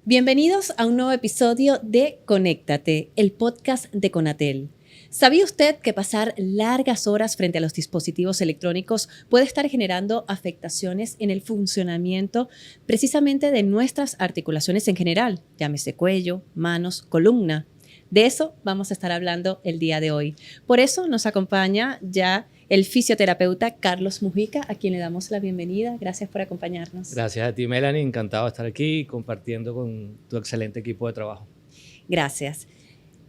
Bienvenidos a un nuevo episodio de Conéctate, el podcast de Conatel. ¿Sabía usted que pasar largas horas frente a los dispositivos electrónicos puede estar generando afectaciones en el funcionamiento precisamente de nuestras articulaciones en general? Llámese cuello, manos, columna. De eso vamos a estar hablando el día de hoy. Por eso nos acompaña ya el fisioterapeuta Carlos Mujica, a quien le damos la bienvenida. Gracias por acompañarnos. Gracias a ti, Melanie. Encantado de estar aquí compartiendo con tu excelente equipo de trabajo. Gracias.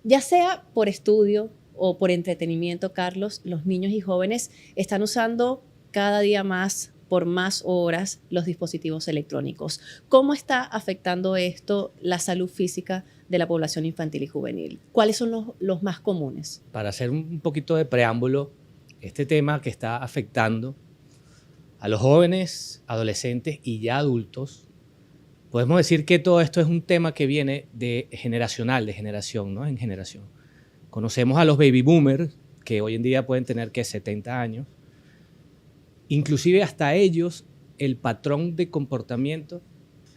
Ya sea por estudio o por entretenimiento, Carlos, los niños y jóvenes están usando cada día más, por más horas, los dispositivos electrónicos. ¿Cómo está afectando esto la salud física de la población infantil y juvenil? ¿Cuáles son los más comunes? Para hacer un poquito de preámbulo, este tema que está afectando a los jóvenes, adolescentes y ya adultos, podemos decir que todo esto es un tema que viene de generacional, de generación, ¿no? En generación. Conocemos a los baby boomers, que hoy en día pueden tener, 70 años. Inclusive hasta ellos, el patrón de comportamiento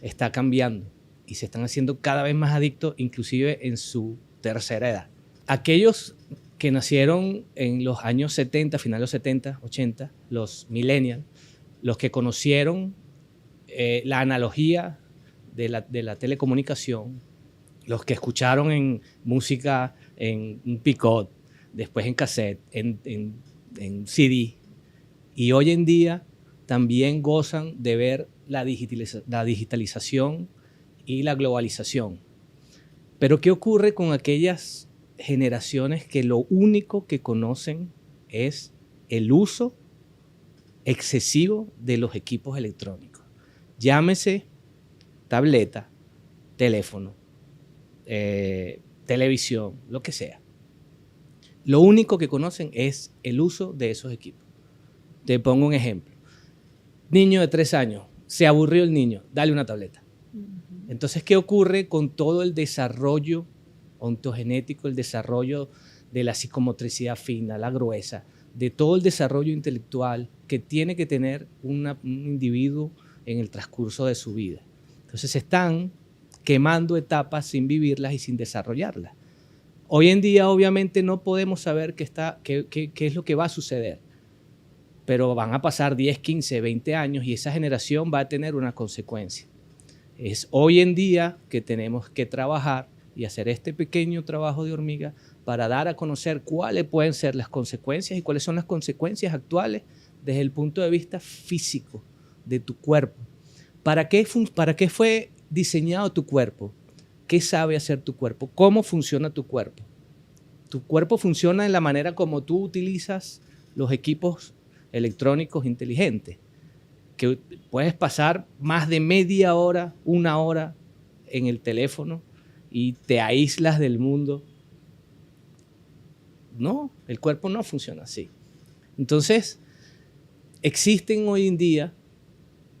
está cambiando y se están haciendo cada vez más adictos, inclusive en su tercera edad. Aquellos que nacieron en los años 70, finales de los 70, 80, los millennials, los que conocieron la analogía de la telecomunicación, los que escucharon en música en un picot, después en cassette, en CD, y hoy en día también gozan de ver la digitalización y la globalización. Pero ¿qué ocurre con aquellas generaciones que lo único que conocen es el uso excesivo de los equipos electrónicos? Llámese tableta, teléfono, televisión, lo que sea. Lo único que conocen es el uso de esos equipos. Te pongo un ejemplo. Niño de 3 años, se aburrió el niño, dale una tableta. Entonces, ¿qué ocurre con todo el desarrollo ontogenético, el desarrollo de la psicomotricidad fina, la gruesa, de todo el desarrollo intelectual que tiene que tener un individuo en el transcurso de su vida? Entonces, se están quemando etapas sin vivirlas y sin desarrollarlas. Hoy en día, obviamente, no podemos saber qué es lo que va a suceder, pero van a pasar 10, 15, 20 años y esa generación va a tener una consecuencia. Es hoy en día que tenemos que trabajar y hacer este pequeño trabajo de hormiga para dar a conocer cuáles pueden ser las consecuencias y cuáles son las consecuencias actuales desde el punto de vista físico de tu cuerpo. ¿Para qué fue diseñado tu cuerpo? ¿Qué sabe hacer tu cuerpo? ¿Cómo funciona tu cuerpo? Tu cuerpo funciona en la manera como tú utilizas los equipos electrónicos inteligentes, que puedes pasar más de media hora, 1 hora en el teléfono y te aíslas del mundo. No, el cuerpo no funciona así. Entonces, existen hoy en día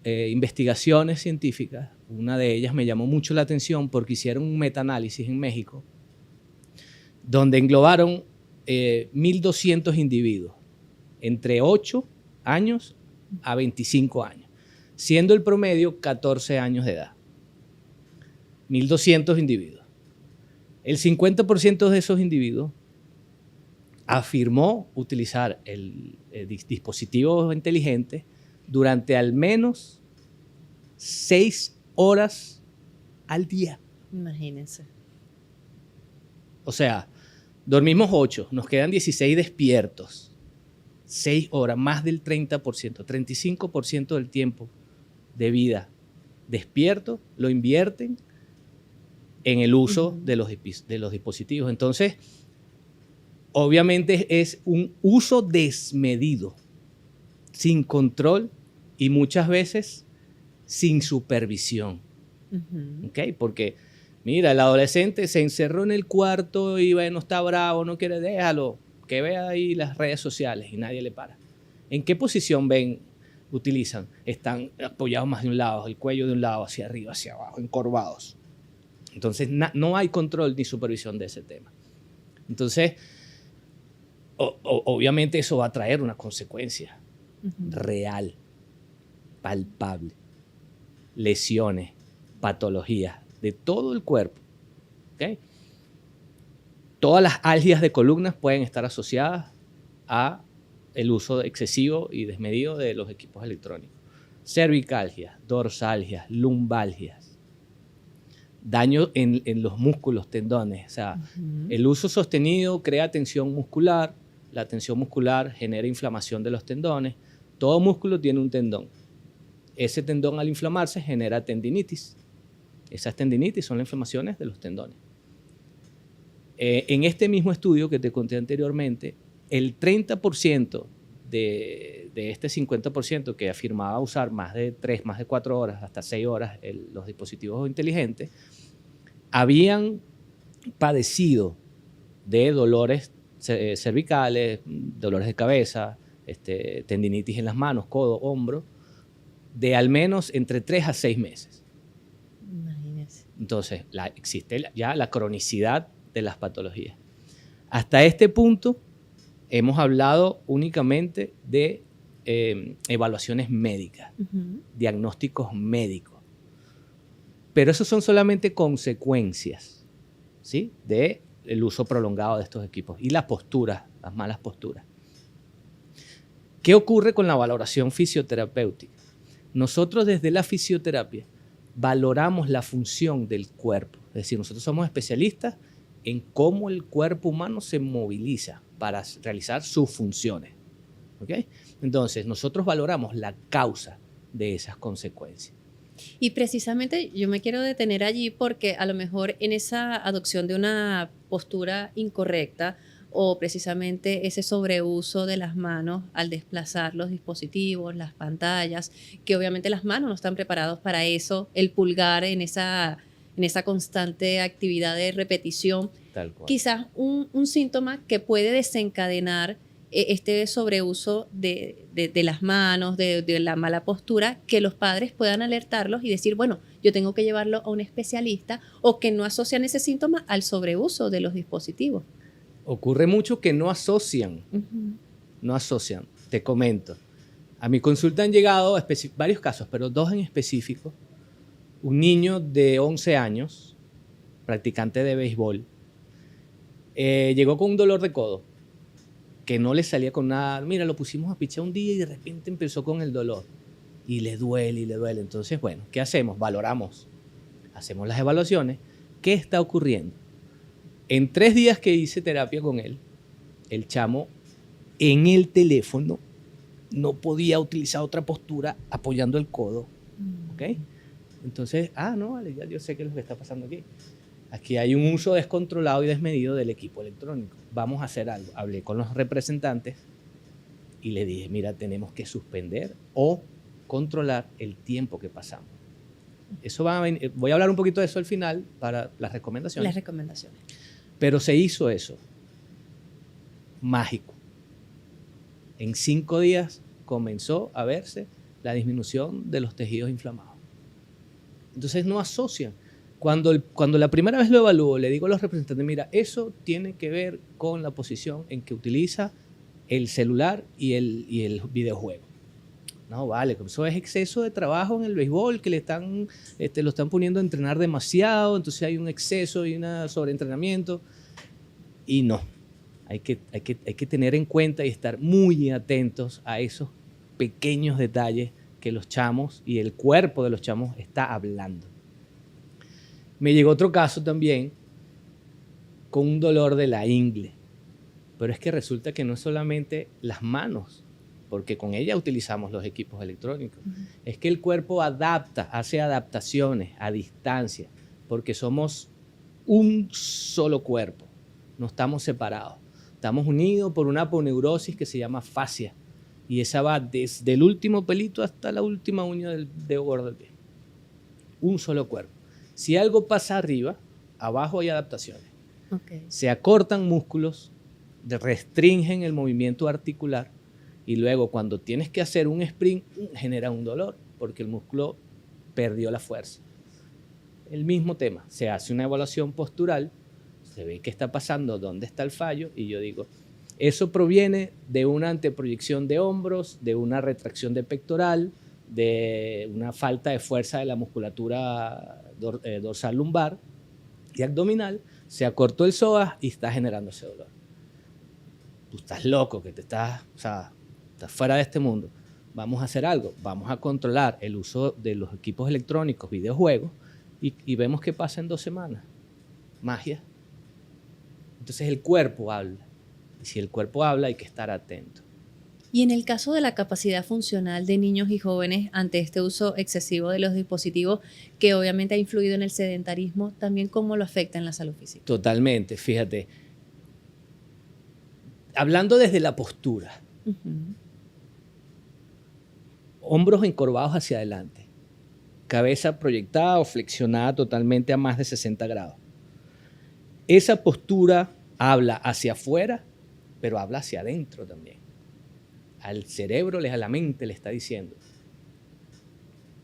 investigaciones científicas. Una de ellas me llamó mucho la atención porque hicieron un metaanálisis en México donde englobaron 1.200 individuos entre 8 años a 25 años, siendo el promedio 14 años de edad. 1.200 individuos. El 50% de esos individuos afirmó utilizar el dispositivo inteligente durante al menos 6 horas al día. Imagínense. O sea, dormimos 8, nos quedan 16 despiertos. 6 horas, más del 30%, 35% del tiempo de vida despierto lo invierten en el uso de los dispositivos. Entonces, obviamente es un uso desmedido, sin control y muchas veces sin supervisión. ¿Okay? Porque, mira, el adolescente se encerró en el cuarto y bueno, está bravo, no quiere, déjalo, que vea ahí las redes sociales y nadie le para. ¿En qué posición utilizan? Están apoyados más de un lado, el cuello de un lado, hacia arriba, hacia abajo, encorvados. Entonces, no hay control ni supervisión de ese tema. Entonces, obviamente eso va a traer una consecuencia real, palpable. Lesiones, patologías, de todo el cuerpo. ¿Okay? Todas las algias de columnas pueden estar asociadas a el uso excesivo y desmedido de los equipos electrónicos. Cervicalgias, dorsalgias, lumbalgias, daño en los músculos, tendones. O sea, el uso sostenido crea tensión muscular, la tensión muscular genera inflamación de los tendones. Todo músculo tiene un tendón. Ese tendón al inflamarse genera tendinitis. Esas tendinitis son las inflamaciones de los tendones. En este mismo estudio que te conté anteriormente, el 30% de este 50% que afirmaba usar más de 3, más de 4 horas, hasta 6 horas los dispositivos inteligentes, habían padecido de dolores cervicales, dolores de cabeza, tendinitis en las manos, codo, hombro, de al menos entre 3 a 6 meses. Imagínese. Entonces, existe ya la cronicidad de las patologías. Hasta este punto hemos hablado únicamente de evaluaciones médicas, diagnósticos médicos. Pero esos son solamente consecuencias, ¿sí?, del uso prolongado de estos equipos y las posturas, las malas posturas. ¿Qué ocurre con la valoración fisioterapéutica? Nosotros desde la fisioterapia valoramos la función del cuerpo. Es decir, nosotros somos especialistas en cómo el cuerpo humano se moviliza para realizar sus funciones. ¿Okay? Entonces, nosotros valoramos la causa de esas consecuencias. Y precisamente yo me quiero detener allí porque a lo mejor en esa adopción de una postura incorrecta o precisamente ese sobreuso de las manos al desplazar los dispositivos, las pantallas, que obviamente las manos no están preparadas para eso, el pulgar en esa constante actividad de repetición, Tal cual. quizás un síntoma que puede desencadenar este sobreuso de las manos, de la mala postura, que los padres puedan alertarlos y decir, bueno, yo tengo que llevarlo a un especialista, o que no asocian ese síntoma al sobreuso de los dispositivos. Ocurre mucho que no asocian, no asocian. Te comento. A mi consulta han llegado varios casos, pero 2 en específico. Un niño de 11 años, practicante de béisbol, llegó con un dolor de codo que no le salía con nada. Mira, lo pusimos a pichar un día y de repente empezó con el dolor. Y le duele, y le duele. Entonces, bueno, ¿qué hacemos? Valoramos. Hacemos las evaluaciones. ¿Qué está ocurriendo? En 3 días que hice terapia con él, el chamo en el teléfono no podía utilizar otra postura apoyando el codo. ¿Ok? Entonces, no, vale, ya yo sé qué es lo que está pasando aquí. Aquí hay un uso descontrolado y desmedido del equipo electrónico. Vamos a hacer algo. Hablé con los representantes y le dije, mira, tenemos que suspender o controlar el tiempo que pasamos. Eso voy a hablar un poquito de eso al final para las recomendaciones. Las recomendaciones. Pero se hizo eso. Mágico. En 5 días comenzó a verse la disminución de los tejidos inflamados. Entonces no asocian. Cuando la primera vez lo evalúo, le digo a los representantes, mira, eso tiene que ver con la posición en que utiliza el celular y el videojuego. No, vale, eso es exceso de trabajo en el béisbol, que lo están poniendo a entrenar demasiado, entonces hay un exceso y un sobreentrenamiento. Y no, hay que tener en cuenta y estar muy atentos a esos pequeños detalles que los chamos y el cuerpo de los chamos está hablando. Me llegó otro caso también con un dolor de la ingle, pero es que resulta que no es solamente las manos, porque con ella utilizamos los equipos electrónicos. Es que el cuerpo hace adaptaciones a distancia, porque somos un solo cuerpo, no estamos separados. Estamos unidos por una aponeurosis que se llama fascia, y esa va desde el último pelito hasta la última uña del dedo gordo del pie. Un solo cuerpo. Si algo pasa arriba, abajo hay adaptaciones. Okay. Se acortan músculos, restringen el movimiento articular, y luego cuando tienes que hacer un sprint, genera un dolor, porque el músculo perdió la fuerza. El mismo tema, se hace una evaluación postural, se ve qué está pasando, dónde está el fallo, y yo digo, eso proviene de una anteproyección de hombros, de una retracción de pectoral, de una falta de fuerza de la musculatura dorsal lumbar y abdominal, se acortó el psoas y está generando ese dolor. Tú estás loco, estás fuera de este mundo. Vamos a hacer algo, vamos a controlar el uso de los equipos electrónicos, videojuegos, y vemos qué pasa en 2 semanas. Magia. Entonces el cuerpo habla. Y si el cuerpo habla, hay que estar atento. Y en el caso de la capacidad funcional de niños y jóvenes ante este uso excesivo de los dispositivos, que obviamente ha influido en el sedentarismo, también cómo lo afecta en la salud física. Totalmente, fíjate. Hablando desde la postura. Hombros encorvados hacia adelante. Cabeza proyectada o flexionada totalmente a más de 60 grados. Esa postura habla hacia afuera, pero habla hacia adentro también. Al cerebro, a la mente le está diciendo,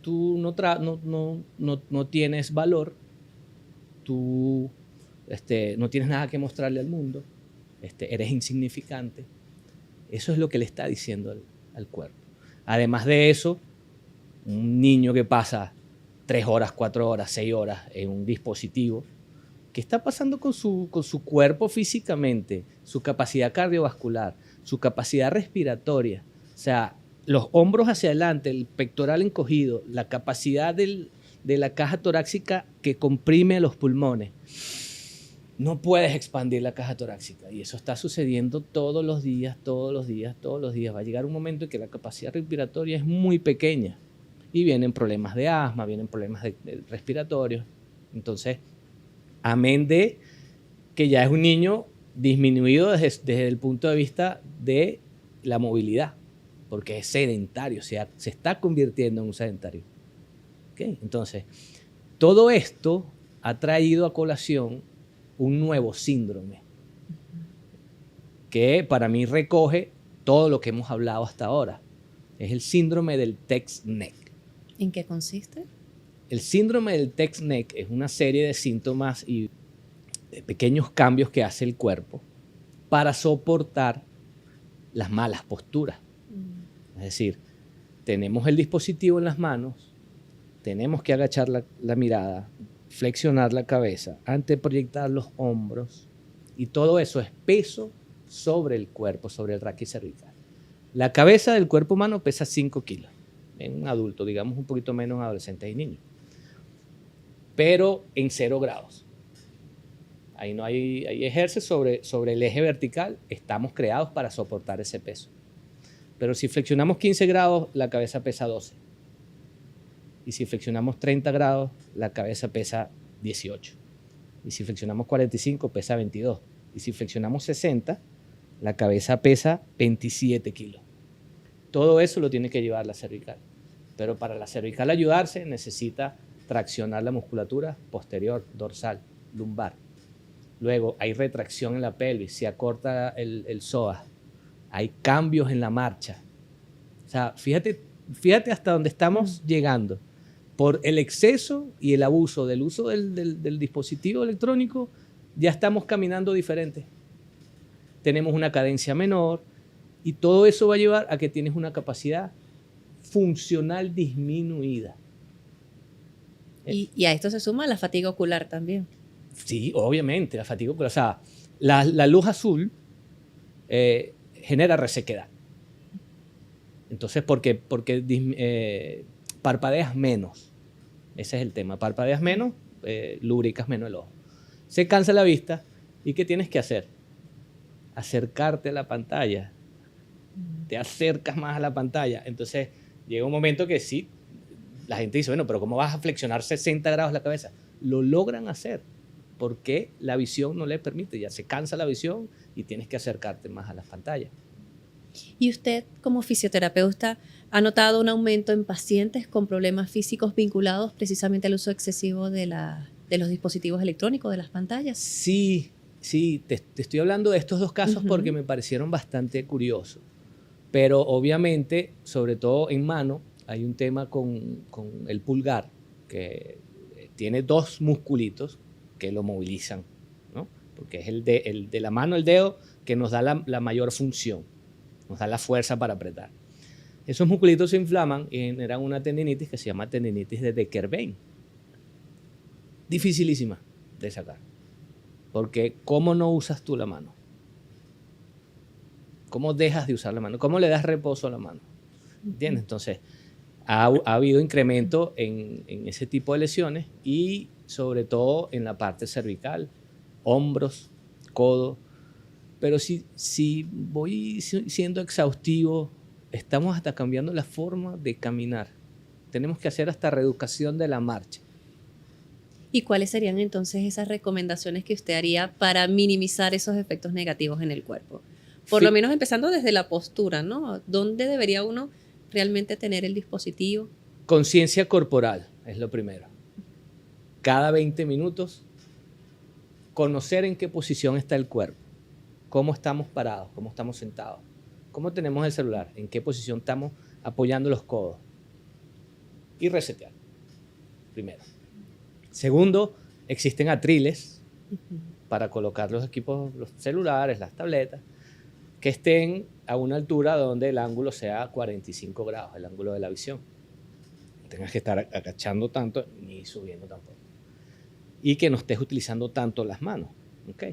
tú no tienes valor, tú no tienes nada que mostrarle al mundo, eres insignificante. Eso es lo que le está diciendo al cuerpo. Además de eso, un niño que pasa 3 horas, 4 horas, 6 horas en un dispositivo, ¿qué está pasando con su cuerpo físicamente? Su capacidad cardiovascular, su capacidad respiratoria. O sea, los hombros hacia adelante, el pectoral encogido, la capacidad de la caja torácica que comprime los pulmones. No puedes expandir la caja torácica. Y eso está sucediendo todos los días. Va a llegar un momento en que la capacidad respiratoria es muy pequeña. Y vienen problemas de asma, vienen problemas respiratorios. Entonces, amén de que ya es un niño disminuido desde el punto de vista de la movilidad, porque es sedentario, o sea, se está convirtiendo en un sedentario. ¿Okay? Entonces, todo esto ha traído a colación un nuevo síndrome que para mí recoge todo lo que hemos hablado hasta ahora. Es el síndrome del text neck. ¿En qué consiste? El síndrome del text neck es una serie de síntomas y de pequeños cambios que hace el cuerpo para soportar las malas posturas. Es decir, tenemos el dispositivo en las manos, tenemos que agachar la mirada, flexionar la cabeza, anteproyectar los hombros, y todo eso es peso sobre el cuerpo, sobre el raquicervical. La cabeza del cuerpo humano pesa 5 kilos en un adulto, digamos un poquito menos en adolescentes y niños, pero en 0 grados. Ahí no hay ejerce sobre el eje vertical, estamos creados para soportar ese peso. Pero si flexionamos 15 grados, la cabeza pesa 12. Y si flexionamos 30 grados, la cabeza pesa 18. Y si flexionamos 45, pesa 22. Y si flexionamos 60, la cabeza pesa 27 kilos. Todo eso lo tiene que llevar la cervical. Pero para la cervical ayudarse, necesita traccionar la musculatura posterior, dorsal, lumbar. Luego hay retracción en la pelvis, se acorta el psoas. Hay cambios en la marcha. O sea, fíjate hasta dónde estamos llegando. Por el exceso y el abuso del uso del dispositivo electrónico, ya estamos caminando diferente. Tenemos una cadencia menor y todo eso va a llevar a que tienes una capacidad funcional disminuida. Y a esto se suma la fatiga ocular también. Sí, obviamente, la fatiga ocular. O sea, la luz azul genera resequedad. Entonces, porque parpadeas menos. Ese es el tema. Parpadeas menos, lubricas menos el ojo. Se cansa la vista. ¿Y qué tienes que hacer? Acercarte a la pantalla. Te acercas más a la pantalla. Entonces, llega un momento que sí, la gente dice, bueno, pero ¿cómo vas a flexionar 60 grados la cabeza? Lo logran hacer porque la visión no le permite. Ya se cansa la visión y tienes que acercarte más a las pantallas. ¿Y usted, como fisioterapeuta, ha notado un aumento en pacientes con problemas físicos vinculados precisamente al uso excesivo de los dispositivos electrónicos, de las pantallas? Sí, te estoy hablando de estos 2 casos porque me parecieron bastante curiosos. Pero obviamente, sobre todo en mano, hay un tema con el pulgar, que tiene 2 musculitos que lo movilizan, ¿no? Porque es el de la mano, el dedo, que nos da la mayor función. Nos da la fuerza para apretar. Esos musculitos se inflaman y generan una tendinitis que se llama tendinitis de De Quervain. dificilísima de sacar. Porque ¿cómo no usas tú la mano? ¿Cómo dejas de usar la mano? ¿Cómo le das reposo a la mano? ¿Entiendes? Entonces, ha habido incremento en ese tipo de lesiones y sobre todo en la parte cervical, hombros, codo. Pero si voy siendo exhaustivo, estamos hasta cambiando la forma de caminar. Tenemos que hacer hasta reeducación de la marcha. ¿Y cuáles serían entonces esas recomendaciones que usted haría para minimizar esos efectos negativos en el cuerpo? Por lo menos empezando desde la postura, ¿no? ¿Dónde debería uno realmente tener el dispositivo? Conciencia corporal es lo primero. Cada 20 minutos, conocer en qué posición está el cuerpo, cómo estamos parados, cómo estamos sentados, cómo tenemos el celular, en qué posición estamos apoyando los codos. Y resetear, primero. Segundo, existen atriles para colocar los equipos, los celulares, las tabletas, que estén a una altura donde el ángulo sea 45 grados, el ángulo de la visión. No tengas que estar agachando tanto ni subiendo tampoco. Y que no estés utilizando tanto las manos, ¿ok?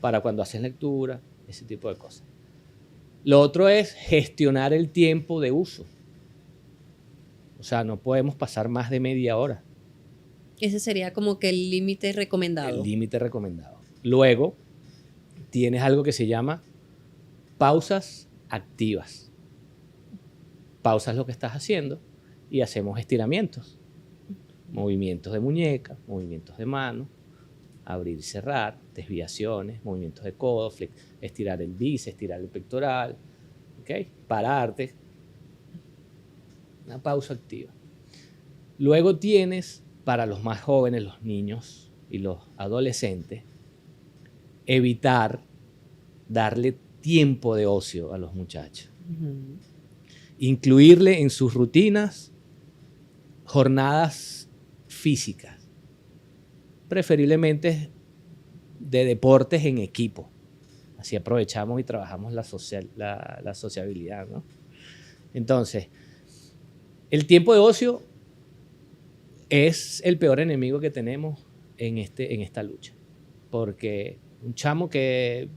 Para cuando haces lectura, ese tipo de cosas. Lo otro es gestionar el tiempo de uso. O sea, no podemos pasar más de media hora. Ese sería como que el límite recomendado. El límite recomendado. Luego, tienes algo que se llama pausas activas. Pausas lo que estás haciendo y hacemos estiramientos. Movimientos de muñeca, movimientos de mano, abrir y cerrar, desviaciones, movimientos de codo, estirar el bíceps, estirar el pectoral, ¿okay? Pararte. Una pausa activa. Luego tienes, para los más jóvenes, los niños y los adolescentes, evitar darle tiempo de ocio a los muchachos. Incluirle en sus rutinas jornadas físicas, preferiblemente de deportes en equipo. Así aprovechamos y trabajamos la sociabilidad, ¿no? Entonces, el tiempo de ocio es el peor enemigo que tenemos en esta lucha. Porque un chamo que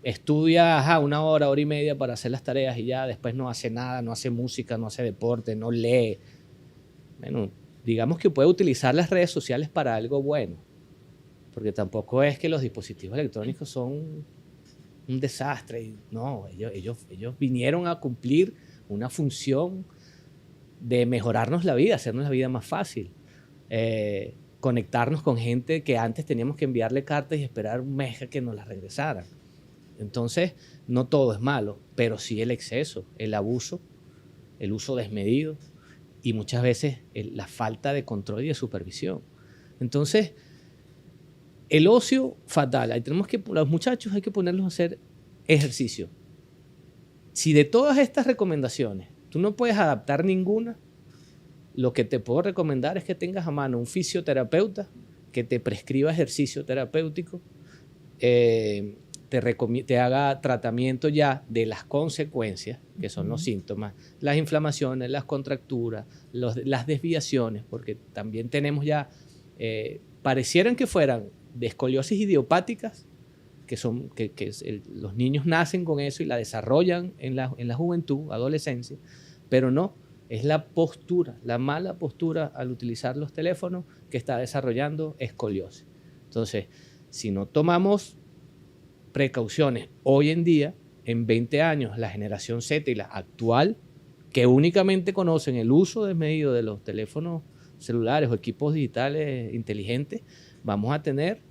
estudia una hora, hora y media para hacer las tareas y ya después no hace nada, no hace música, no hace deporte, no lee. Bueno, digamos que puede utilizar las redes sociales para algo bueno. Porque tampoco es que los dispositivos electrónicos son un desastre. No, ellos vinieron a cumplir una función de mejorarnos la vida, hacernos la vida más fácil. Conectarnos con gente que antes teníamos que enviarle cartas y esperar un mes a que nos las regresaran. Entonces, no todo es malo, pero sí el exceso, el abuso, el uso desmedido y muchas veces la falta de control y de supervisión. Entonces, el ocio fatal. Ahí tenemos que, los muchachos hay que ponerlos a hacer ejercicio. Si de todas estas recomendaciones tú no puedes adaptar ninguna, lo que te puedo recomendar es que tengas a mano un fisioterapeuta que te prescriba ejercicio terapéutico, te haga tratamiento ya de las consecuencias, que son los síntomas, las inflamaciones, las contracturas, las desviaciones, porque también tenemos ya, parecieran que fueran de escoliosis idiopáticas, los niños nacen con eso y la desarrollan en la juventud, adolescencia, pero no, es la postura, la mala postura al utilizar los teléfonos que está desarrollando escoliosis. Entonces, si no tomamos precauciones hoy en día, en 20 años, la generación Z y la actual, que únicamente conocen el uso desmedido de los teléfonos celulares o equipos digitales inteligentes, vamos a tener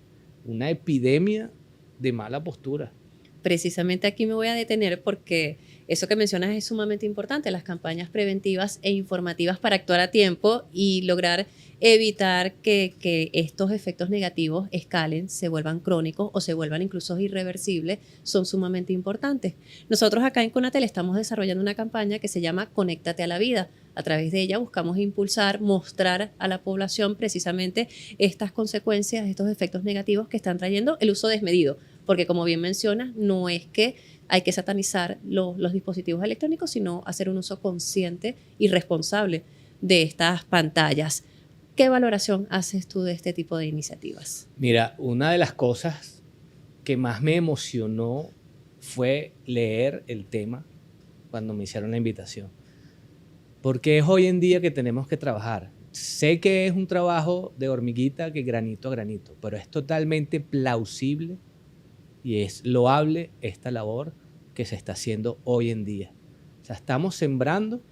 una epidemia de mala postura. Precisamente aquí me voy a detener porque eso que mencionas es sumamente importante, las campañas preventivas e informativas para actuar a tiempo y lograr evitar que estos efectos negativos escalen, se vuelvan crónicos o se vuelvan incluso irreversibles, son sumamente importantes. Nosotros acá en Conatel estamos desarrollando una campaña que se llama Conéctate a la Vida. A través de ella buscamos impulsar, mostrar a la población precisamente estas consecuencias, estos efectos negativos que están trayendo el uso desmedido. Porque como bien mencionas, no es que hay que satanizar los dispositivos electrónicos, sino hacer un uso consciente y responsable de estas pantallas. ¿Qué valoración haces tú de este tipo de iniciativas? Mira, una de las cosas que más me emocionó fue leer el tema cuando me hicieron la invitación. Porque es hoy en día que tenemos que trabajar. Sé que es un trabajo de hormiguita, que granito a granito, pero es totalmente plausible y es loable esta labor que se está haciendo hoy en día. O sea, estamos sembrando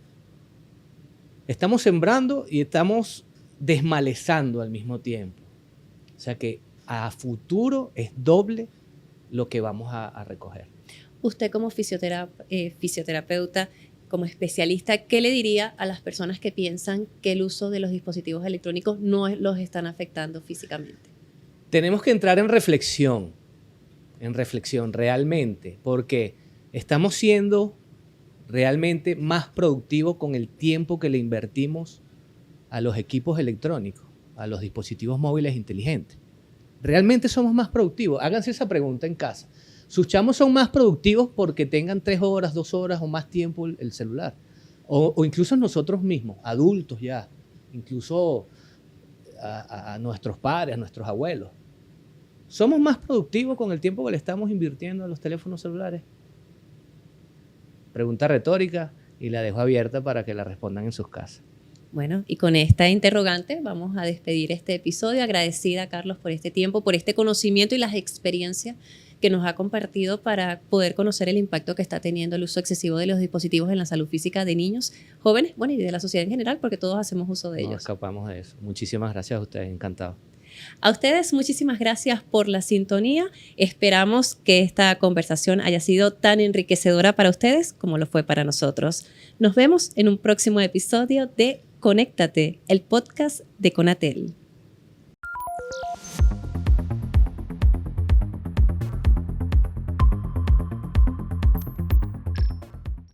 y estamos desmalezando al mismo tiempo. O sea que a futuro es doble lo que vamos a recoger. Usted como fisioterapeuta, como especialista, ¿qué le diría a las personas que piensan que el uso de los dispositivos electrónicos no los están afectando físicamente? Tenemos que entrar en reflexión realmente, porque estamos siendo realmente más productivos con el tiempo que le invertimos a los equipos electrónicos, a los dispositivos móviles inteligentes. ¿Realmente somos más productivos? Háganse esa pregunta en casa. ¿Sus chamos son más productivos porque tengan 3 horas, 2 horas o más tiempo el celular? O incluso nosotros mismos, adultos ya, incluso a nuestros padres, a nuestros abuelos. ¿Somos más productivos con el tiempo que le estamos invirtiendo a los teléfonos celulares? Pregunta retórica y la dejo abierta para que la respondan en sus casas. Bueno, y con esta interrogante vamos a despedir este episodio. Agradecida a Carlos por este tiempo, por este conocimiento y las experiencias que nos ha compartido para poder conocer el impacto que está teniendo el uso excesivo de los dispositivos en la salud física de niños, jóvenes, bueno, y de la sociedad en general, porque todos hacemos uso de ellos. No escapamos de eso. Muchísimas gracias a ustedes, encantado. A ustedes, muchísimas gracias por la sintonía. Esperamos que esta conversación haya sido tan enriquecedora para ustedes como lo fue para nosotros. Nos vemos en un próximo episodio de Conéctate, el podcast de Conatel.